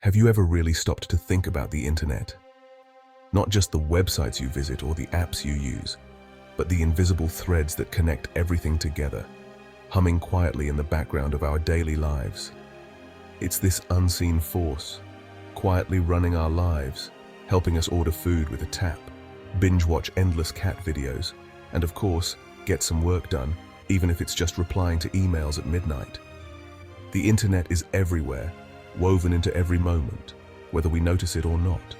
Have you ever really stopped to think about the internet? Not just the websites you visit or the apps you use, but the invisible threads that connect everything together, humming quietly in the background of our daily lives. It's this unseen force, quietly running our lives, helping us order food with a tap, binge watch endless cat videos, and of course, get some work done, even if it's just replying to emails at midnight. The internet is everywhere, woven into every moment, whether we notice it or not.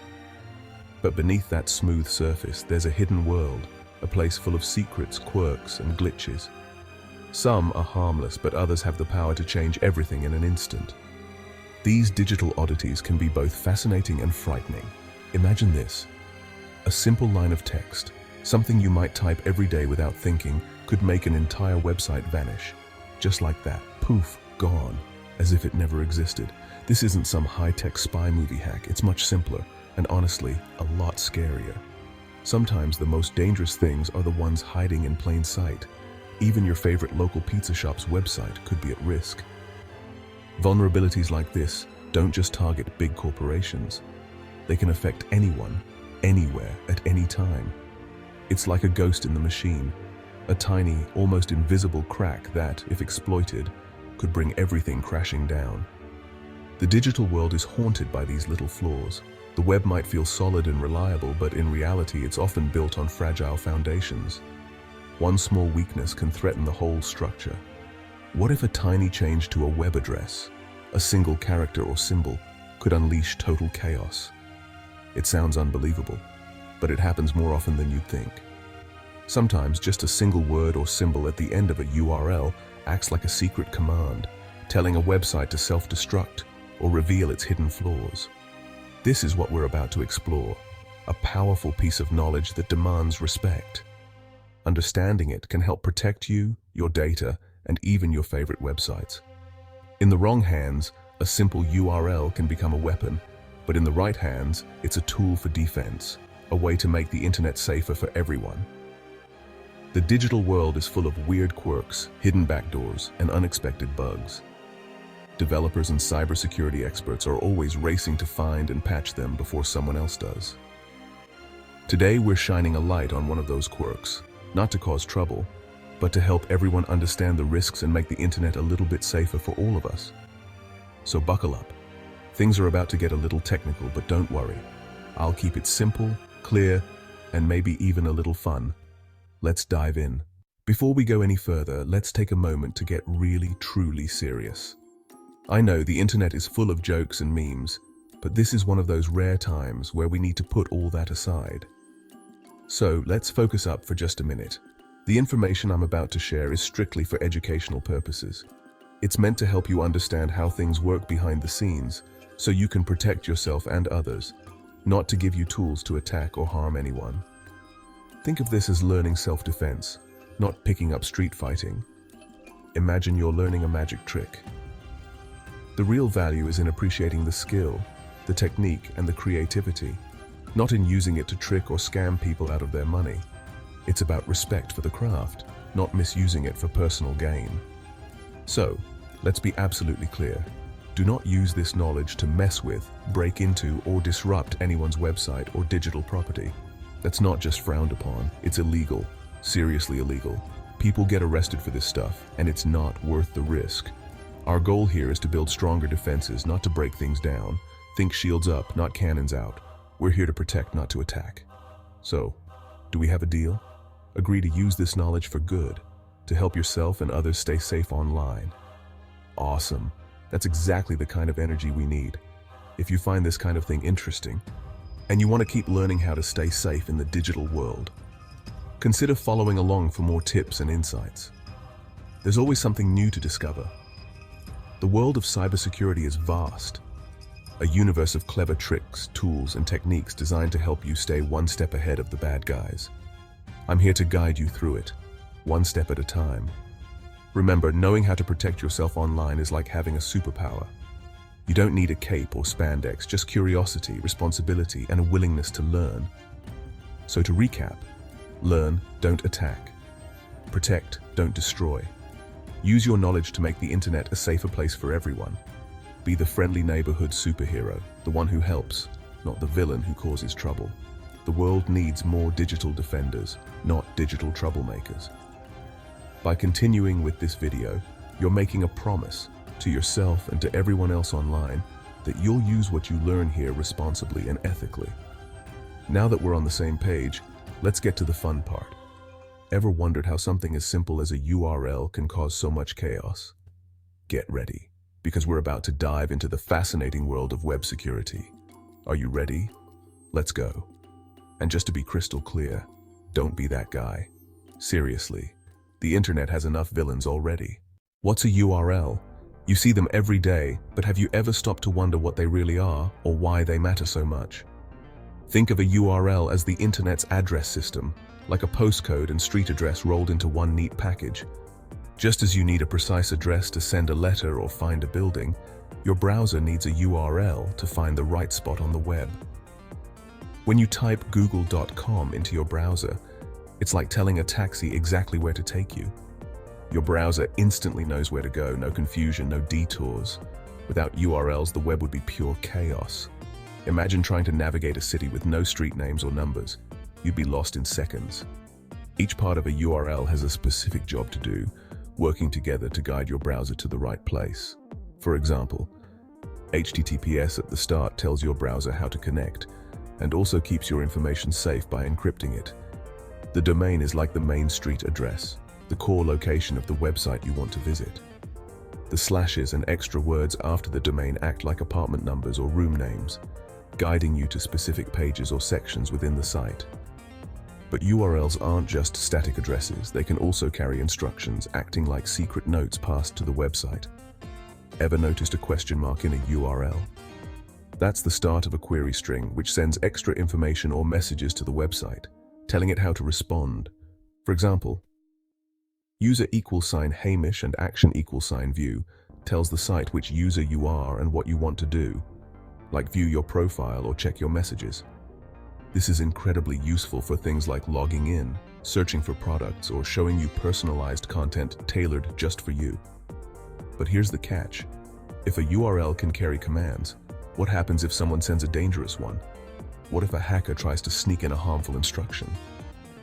But beneath that smooth surface, there's a hidden world, a place full of secrets, quirks, and glitches. Some are harmless, but others have the power to change everything in an instant. These digital oddities can be both fascinating and frightening. Imagine this. A simple line of text, something you might type every day without thinking, could make an entire website vanish. Just like that, poof, gone, as if it never existed. This isn't some high-tech spy movie hack, it's much simpler, and honestly, a lot scarier. Sometimes the most dangerous things are the ones hiding in plain sight. Even your favorite local pizza shop's website could be at risk. Vulnerabilities like this don't just target big corporations. They can affect anyone, anywhere, at any time. It's like a ghost in the machine, a tiny, almost invisible crack that, if exploited, could bring everything crashing down. The digital world is haunted by these little flaws. The web might feel solid and reliable, but in reality it's often built on fragile foundations. One small weakness can threaten the whole structure. What if a tiny change to a web address, a single character or symbol, could unleash total chaos? It sounds unbelievable, but it happens more often than you'd think. Sometimes just a single word or symbol at the end of a URL acts like a secret command, telling a website to self-destruct or reveal its hidden flaws. This is what we're about to explore, a powerful piece of knowledge that demands respect. Understanding it can help protect you, your data, and even your favorite websites. In the wrong hands, a simple URL can become a weapon, but in the right hands, it's a tool for defense, a way to make the internet safer for everyone. The digital world is full of weird quirks, hidden backdoors, and unexpected bugs. Developers and cybersecurity experts are always racing to find and patch them before someone else does. Today, we're shining a light on one of those quirks, not to cause trouble, but to help everyone understand the risks and make the internet a little bit safer for all of us. So buckle up. Things are about to get a little technical, but don't worry. I'll keep it simple, clear, and maybe even a little fun. Let's dive in. Before we go any further, let's take a moment to get really, truly serious. I know the internet is full of jokes and memes, but this is one of those rare times where we need to put all that aside. So let's focus up for just a minute. The information I'm about to share is strictly for educational purposes. It's meant to help you understand how things work behind the scenes, so you can protect yourself and others, not to give you tools to attack or harm anyone. Think of this as learning self-defense, not picking up street fighting. Imagine you're learning a magic trick. The real value is in appreciating the skill, the technique, and the creativity, not in using it to trick or scam people out of their money. It's about respect for the craft, not misusing it for personal gain. So, let's be absolutely clear. Do not use this knowledge to mess with, break into, or disrupt anyone's website or digital property. That's not just frowned upon, it's illegal, seriously illegal. People get arrested for this stuff, and it's not worth the risk. Our goal here is to build stronger defenses, not to break things down. Think shields up, not cannons out. We're here to protect, not to attack. So, do we have a deal? Agree to use this knowledge for good, to help yourself and others stay safe online. Awesome. That's exactly the kind of energy we need. If you find this kind of thing interesting, and you want to keep learning how to stay safe in the digital world, consider following along for more tips and insights. There's always something new to discover. The world of cybersecurity is vast, a universe of clever tricks, tools, and techniques designed to help you stay one step ahead of the bad guys. I'm here to guide you through it, one step at a time. Remember, knowing how to protect yourself online is like having a superpower. You don't need a cape or spandex, just curiosity, responsibility, and a willingness to learn. So to recap, learn, don't attack. Protect, don't destroy. Use your knowledge to make the internet a safer place for everyone. Be the friendly neighborhood superhero, the one who helps, not the villain who causes trouble. The world needs more digital defenders, not digital troublemakers. By continuing with this video, you're making a promise to yourself and to everyone else online that you'll use what you learn here responsibly and ethically. Now that we're on the same page, let's get to the fun part. Ever wondered how something as simple as a URL can cause so much chaos? Get ready, because we're about to dive into the fascinating world of web security. Are you ready? Let's go. And just to be crystal clear, don't be that guy. Seriously, the internet has enough villains already. What's a URL? You see them every day, but have you ever stopped to wonder what they really are or why they matter so much? Think of a URL as the internet's address system, like a postcode and street address rolled into one neat package. Just as you need a precise address to send a letter or find a building, your browser needs a URL to find the right spot on the web. When you type google.com into your browser, it's like telling a taxi exactly where to take you. Your browser instantly knows where to go, no confusion, no detours. Without URLs, the web would be pure chaos. Imagine trying to navigate a city with no street names or numbers. You'd be lost in seconds. Each part of a URL has a specific job to do, working together to guide your browser to the right place. For example, HTTPS at the start tells your browser how to connect, and also keeps your information safe by encrypting it. The domain is like the main street address, the core location of the website you want to visit. The slashes and extra words after the domain act like apartment numbers or room names, guiding you to specific pages or sections within the site. But URLs aren't just static addresses, they can also carry instructions, acting like secret notes passed to the website. Ever noticed a question mark in a URL? That's the start of a query string, which sends extra information or messages to the website, telling it how to respond. For example, user =Hamish and action =view tells the site which user you are and what you want to do, like view your profile or check your messages. This is incredibly useful for things like logging in, searching for products, or showing you personalized content tailored just for you. But here's the catch. If a URL can carry commands, what happens if someone sends a dangerous one? What if a hacker tries to sneak in a harmful instruction?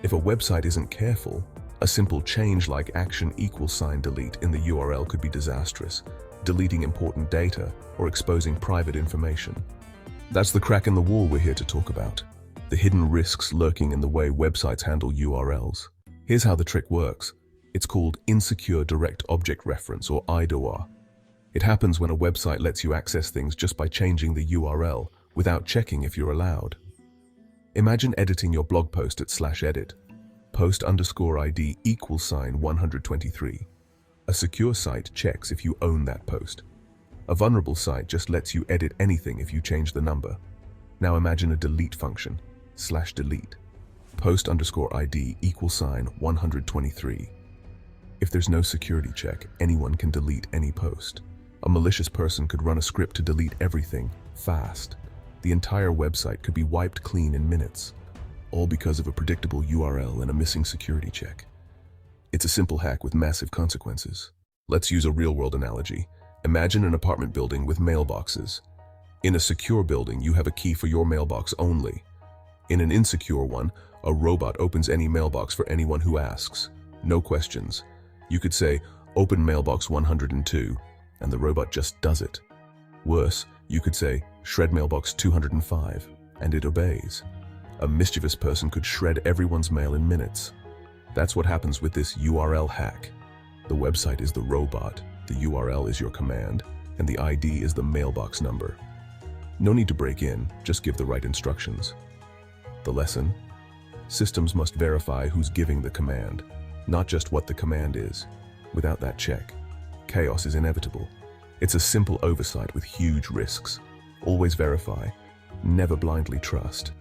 If a website isn't careful, a simple change like action =delete in the URL could be disastrous, deleting important data or exposing private information. That's the crack in the wall we're here to talk about. The hidden risks lurking in the way websites handle URLs. Here's how the trick works. It's called Insecure Direct Object Reference, or IDOR. It happens when a website lets you access things just by changing the URL without checking if you're allowed. Imagine editing your blog post at /edit, post_ID =123. A secure site checks if you own that post. A vulnerable site just lets you edit anything if you change the number. Now imagine a delete function, /delete, post_ID =123. If there's no security check, anyone can delete any post. A malicious person could run a script to delete everything, fast. The entire website could be wiped clean in minutes, all because of a predictable URL and a missing security check. It's a simple hack with massive consequences. Let's use a real-world analogy. Imagine an apartment building with mailboxes. In a secure building, you have a key for your mailbox only. In an insecure one, a robot opens any mailbox for anyone who asks. No questions. You could say, "Open mailbox 102, and the robot just does it. Worse, you could say, "Shred mailbox 205, and it obeys. A mischievous person could shred everyone's mail in minutes. That's what happens with this URL hack. The website is the robot, the URL is your command, and the ID is the mailbox number. No need to break in, just give the right instructions. The lesson? Systems must verify who's giving the command, not just what the command is. Without that check, chaos is inevitable. It's a simple oversight with huge risks. Always verify, never blindly trust.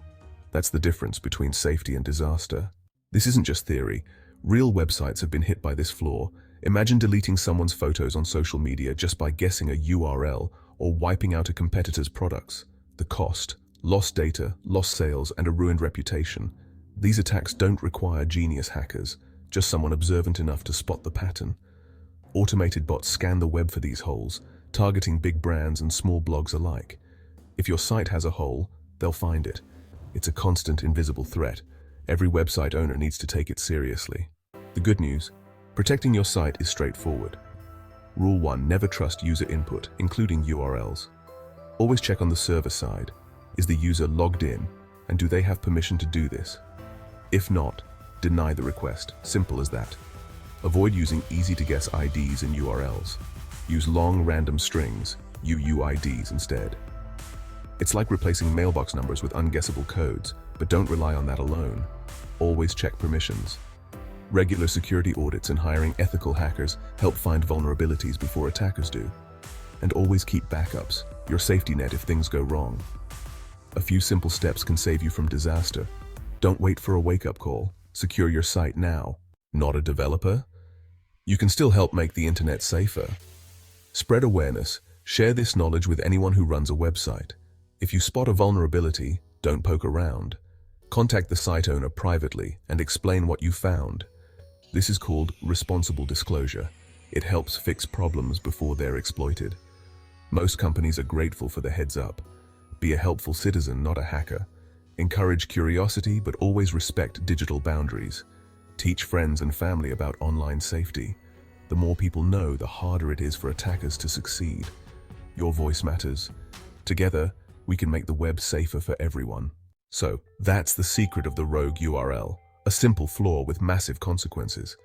That's the difference between safety and disaster. This isn't just theory. Real websites have been hit by this flaw. Imagine deleting someone's photos on social media just by guessing a URL or wiping out a competitor's products. The cost, lost data, lost sales, and a ruined reputation. These attacks don't require genius hackers, just someone observant enough to spot the pattern. Automated bots scan the web for these holes, targeting big brands and small blogs alike. If your site has a hole, they'll find it. It's a constant invisible threat. Every website owner needs to take it seriously. The good news: protecting your site is straightforward. Rule 1: never trust user input, including URLs. Always check on the server side. Is the user logged in, and do they have permission to do this? If not, deny the request. Simple as that. Avoid using easy-to-guess IDs and URLs. Use long, random strings, UUIDs instead. It's like replacing mailbox numbers with unguessable codes, but don't rely on that alone. Always check permissions. Regular security audits and hiring ethical hackers help find vulnerabilities before attackers do. And always keep backups, your safety net if things go wrong. A few simple steps can save you from disaster. Don't wait for a wake-up call. Secure your site now. Not a developer? You can still help make the internet safer. Spread awareness. Share this knowledge with anyone who runs a website. If you spot a vulnerability, don't poke around. Contact the site owner privately and explain what you found. This is called responsible disclosure. It helps fix problems before they're exploited. Most companies are grateful for the heads up. Be a helpful citizen, not a hacker. Encourage curiosity, but always respect digital boundaries. Teach friends and family about online safety. The more people know, the harder it is for attackers to succeed. Your voice matters. Together, we can make the web safer for everyone. So, that's the secret of the rogue URL. A simple flaw with massive consequences.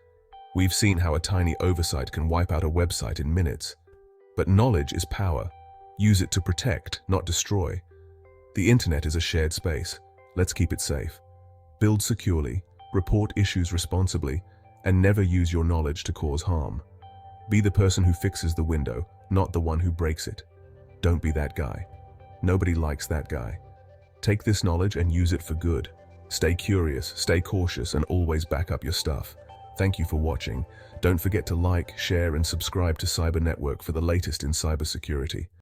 We've seen how a tiny oversight can wipe out a website in minutes. But knowledge is power. Use it to protect, not destroy. The internet is a shared space. Let's keep it safe. Build securely, report issues responsibly, and never use your knowledge to cause harm. Be the person who fixes the window, not the one who breaks it. Don't be that guy. Nobody likes that guy. Take this knowledge and use it for good. Stay curious, stay cautious, and always back up your stuff. Thank you for watching. Don't forget to like, share, and subscribe to Cyber Network for the latest in cybersecurity.